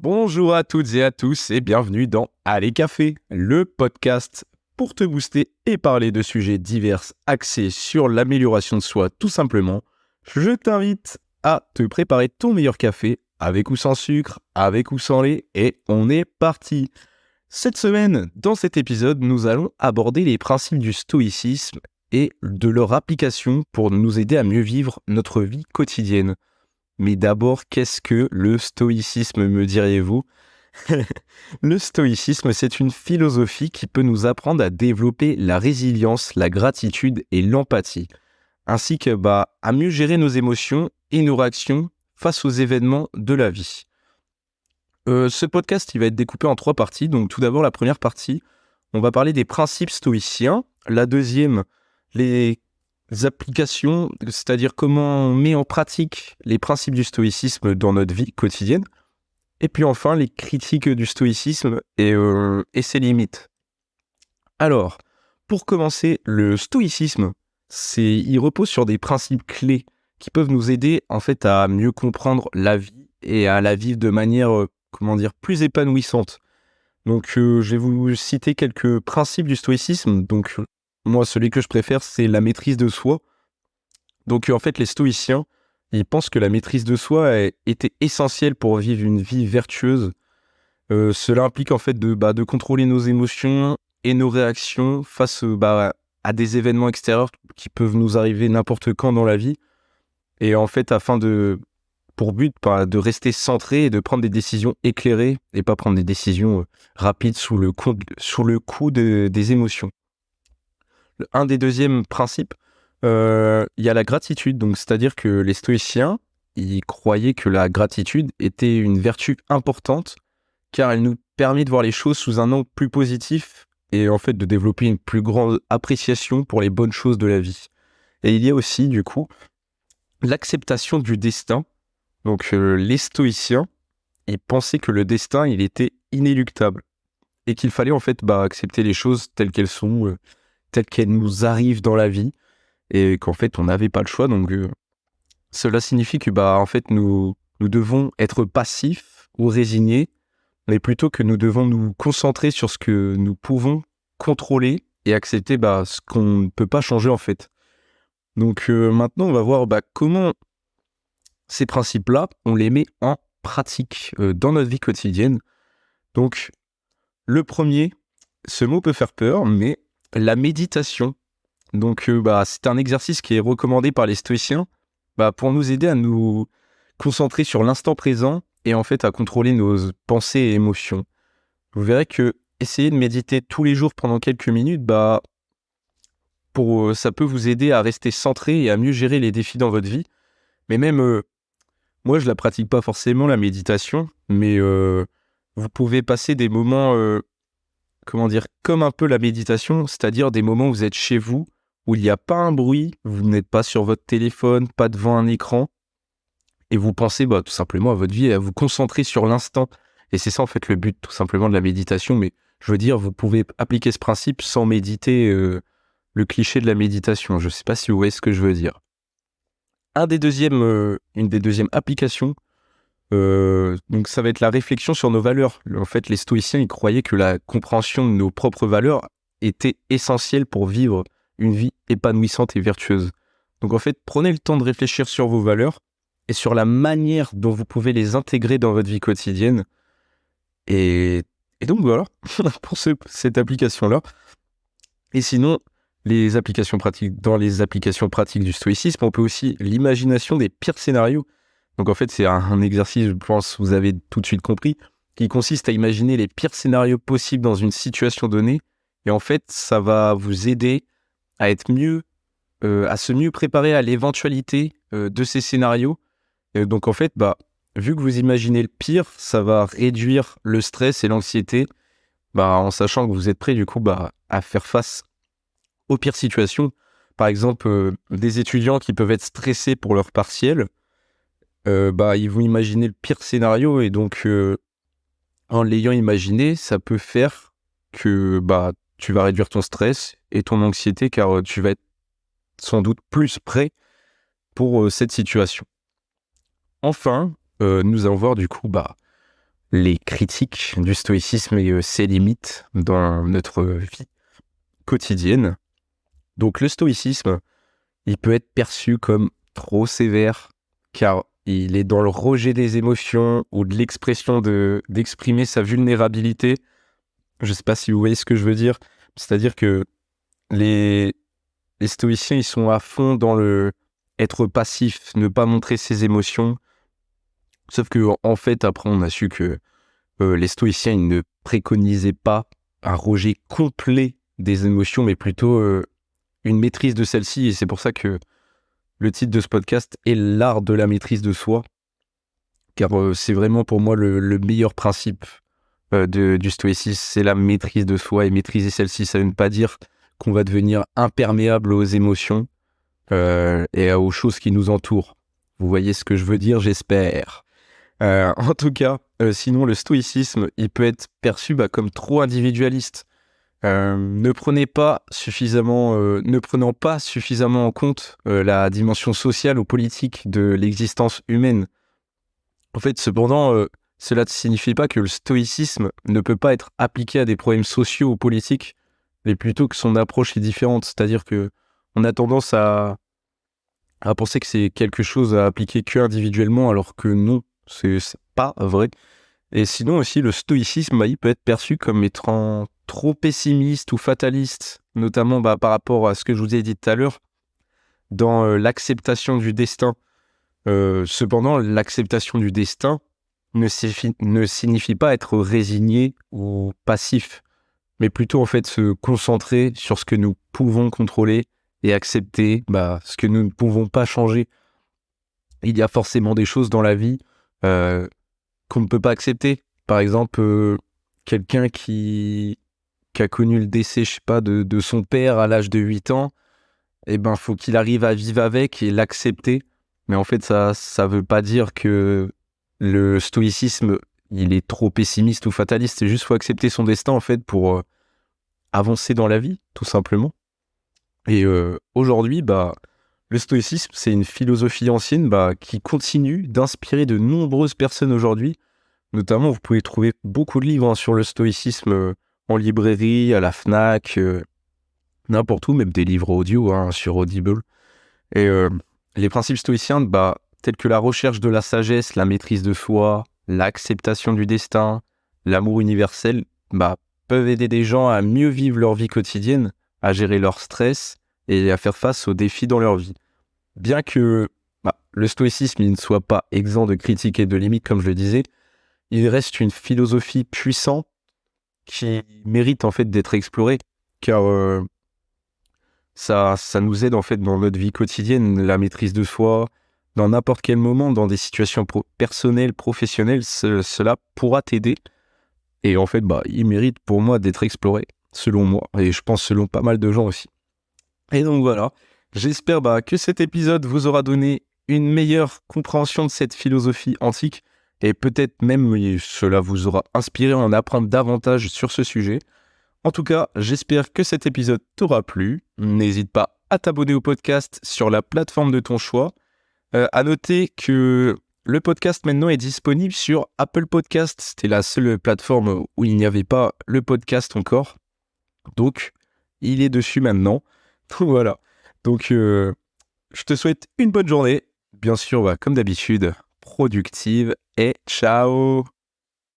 Bonjour à toutes et à tous et bienvenue dans Allez Café, le podcast pour te booster et parler de sujets divers axés sur l'amélioration de soi tout simplement. Je t'invite à te préparer ton meilleur café avec ou sans sucre, avec ou sans lait et on est parti. Cette semaine, dans cet épisode, nous allons aborder les principes du stoïcisme et de leur application pour nous aider à mieux vivre notre vie quotidienne. Mais d'abord, qu'est-ce que le stoïcisme, me diriez-vous? Le stoïcisme, c'est une philosophie qui peut nous apprendre à développer la résilience, la gratitude et l'empathie, ainsi que à mieux gérer nos émotions et nos réactions face aux événements de la vie. Ce podcast, il va être découpé en 3 parties. Donc tout d'abord, la première partie, on va parler des principes stoïciens. La deuxième, les applications, c'est-à-dire comment on met en pratique les principes du stoïcisme dans notre vie quotidienne. Et puis enfin, les critiques du stoïcisme et ses limites. Alors, pour commencer, le stoïcisme, il repose sur des principes clés qui peuvent nous aider en fait à mieux comprendre la vie et à la vivre de manière, plus épanouissante. Donc, je vais vous citer quelques principes du stoïcisme. Donc, moi, celui que je préfère, c'est la maîtrise de soi. Donc, en fait, les stoïciens, ils pensent que la maîtrise de soi était essentielle pour vivre une vie vertueuse. Cela implique en fait de contrôler nos émotions et nos réactions face à des événements extérieurs qui peuvent nous arriver n'importe quand dans la vie. Et en fait, pour but de rester centré et de prendre des décisions éclairées et pas prendre des décisions rapides sous le coup des émotions. Un des deuxièmes principes, il y a la gratitude. Donc, c'est-à-dire que les stoïciens, ils croyaient que la gratitude était une vertu importante car elle nous permet de voir les choses sous un angle plus positif et en fait de développer une plus grande appréciation pour les bonnes choses de la vie. Et il y a aussi, du coup, l'acceptation du destin. Donc, les stoïciens, ils pensaient que le destin, il était inéluctable et qu'il fallait en fait accepter les choses telles qu'elles sont, telles qu'elles nous arrivent dans la vie et qu'en fait, on n'avait pas le choix. Donc, cela signifie que en fait, nous devons être passifs ou résignés, mais plutôt que nous devons nous concentrer sur ce que nous pouvons contrôler et accepter ce qu'on ne peut pas changer en fait. Donc maintenant, on va voir comment ces principes-là, on les met en pratique dans notre vie quotidienne. Donc, le premier, ce mot peut faire peur, mais la méditation. Donc, c'est un exercice qui est recommandé par les stoïciens pour nous aider à nous concentrer sur l'instant présent et en fait à contrôler nos pensées et émotions. Vous verrez que essayer de méditer tous les jours pendant quelques minutes, ça peut vous aider à rester centré et à mieux gérer les défis dans votre vie. Mais même, moi je la pratique pas forcément la méditation, mais vous pouvez passer des moments, comme un peu la méditation, c'est-à-dire des moments où vous êtes chez vous, où il n'y a pas un bruit, vous n'êtes pas sur votre téléphone, pas devant un écran, et vous pensez tout simplement à votre vie et à vous concentrer sur l'instant. Et c'est ça en fait le but tout simplement de la méditation. Mais je veux dire, vous pouvez appliquer ce principe sans méditer le cliché de la méditation. Je ne sais pas si vous voyez ce que je veux dire. Une des deuxièmes applications, donc ça va être la réflexion sur nos valeurs. En fait, les stoïciens, ils croyaient que la compréhension de nos propres valeurs était essentielle pour vivre une vie épanouissante et vertueuse. Donc en fait, prenez le temps de réfléchir sur vos valeurs et sur la manière dont vous pouvez les intégrer dans votre vie quotidienne. Et donc voilà, pour cette application-là. Et sinon, dans les applications pratiques du stoïcisme, on peut aussi l'imagination des pires scénarios. Donc en fait, c'est un exercice, je pense, vous avez tout de suite compris, qui consiste à imaginer les pires scénarios possibles dans une situation donnée. Et en fait, ça va vous aider à être à se mieux préparer à l'éventualité de ces scénarios. Donc en fait, vu que vous imaginez le pire, ça va réduire le stress et l'anxiété, en sachant que vous êtes prêt du coup à faire face aux pires situations. Par exemple, des étudiants qui peuvent être stressés pour leur partiel, ils vont imaginer le pire scénario et donc en l'ayant imaginé, ça peut faire que tu vas réduire ton stress et ton anxiété car tu vas être sans doute plus prêt pour cette situation. Enfin, nous allons voir du coup les critiques du stoïcisme et ses limites dans notre vie quotidienne. Donc le stoïcisme, il peut être perçu comme trop sévère, car il est dans le rejet des émotions ou de l'expression d'exprimer sa vulnérabilité. Je ne sais pas si vous voyez ce que je veux dire. C'est-à-dire que les stoïciens, ils sont à fond dans le être passif, ne pas montrer ses émotions. Sauf que en fait, après, on a su que les stoïciens, ils ne préconisaient pas un rejet complet des émotions, mais plutôt une maîtrise de celles-ci. Et c'est pour ça que le titre de ce podcast est l'art de la maîtrise de soi, car c'est vraiment pour moi le meilleur principe du stoïcisme, c'est la maîtrise de soi. Et maîtriser celle-ci, ça ne veut pas dire qu'on va devenir imperméable aux émotions et aux choses qui nous entourent. Vous voyez ce que je veux dire, j'espère. En tout cas, sinon le stoïcisme, il peut être perçu comme trop individualiste. Ne prenant pas suffisamment en compte la dimension sociale ou politique de l'existence humaine. En fait, cependant, cela ne signifie pas que le stoïcisme ne peut pas être appliqué à des problèmes sociaux ou politiques, mais plutôt que son approche est différente. C'est-à-dire que on a tendance à penser que c'est quelque chose à appliquer que individuellement, alors que non, c'est pas vrai. Et sinon aussi, le stoïcisme, il peut être perçu comme étant trop pessimiste ou fataliste, notamment par rapport à ce que je vous ai dit tout à l'heure, dans l'acceptation du destin. Cependant, l'acceptation du destin ne signifie pas être résigné ou passif, mais plutôt en fait se concentrer sur ce que nous pouvons contrôler et accepter ce que nous ne pouvons pas changer. Il y a forcément des choses dans la vie qu'on ne peut pas accepter. Par exemple, quelqu'un qui a connu le décès, je sais pas, de son père à l'âge de 8 ans, faut qu'il arrive à vivre avec et l'accepter. Mais en fait, ça veut pas dire que le stoïcisme, il est trop pessimiste ou fataliste. C'est juste faut accepter son destin, en fait, pour avancer dans la vie, tout simplement. Et aujourd'hui, le stoïcisme, c'est une philosophie ancienne qui continue d'inspirer de nombreuses personnes aujourd'hui. Notamment, vous pouvez trouver beaucoup de livres sur le stoïcisme en librairie, à la Fnac, n'importe où, même des livres audio sur Audible. Et les principes stoïciens, tels que la recherche de la sagesse, la maîtrise de soi, l'acceptation du destin, l'amour universel, peuvent aider des gens à mieux vivre leur vie quotidienne, à gérer leur stress et à faire face aux défis dans leur vie. Bien que le stoïcisme il ne soit pas exempt de critiques et de limites, comme je le disais, il reste une philosophie puissante qui mérite en fait d'être explorée, car ça nous aide en fait dans notre vie quotidienne, la maîtrise de soi, dans n'importe quel moment, dans des situations personnelles, professionnelles, cela pourra t'aider. Et en fait, il mérite pour moi d'être exploré, selon moi, et je pense selon pas mal de gens aussi. Et donc voilà, j'espère que cet épisode vous aura donné une meilleure compréhension de cette philosophie antique, et peut-être même cela vous aura inspiré à en apprendre davantage sur ce sujet. En tout cas, j'espère que cet épisode t'aura plu. N'hésite pas à t'abonner au podcast sur la plateforme de ton choix. À noter que le podcast maintenant est disponible sur Apple Podcast. C'était la seule plateforme où il n'y avait pas le podcast encore. Donc, il est dessus maintenant. Voilà. Donc, je te souhaite une bonne journée. Bien sûr, comme d'habitude, productive et ciao!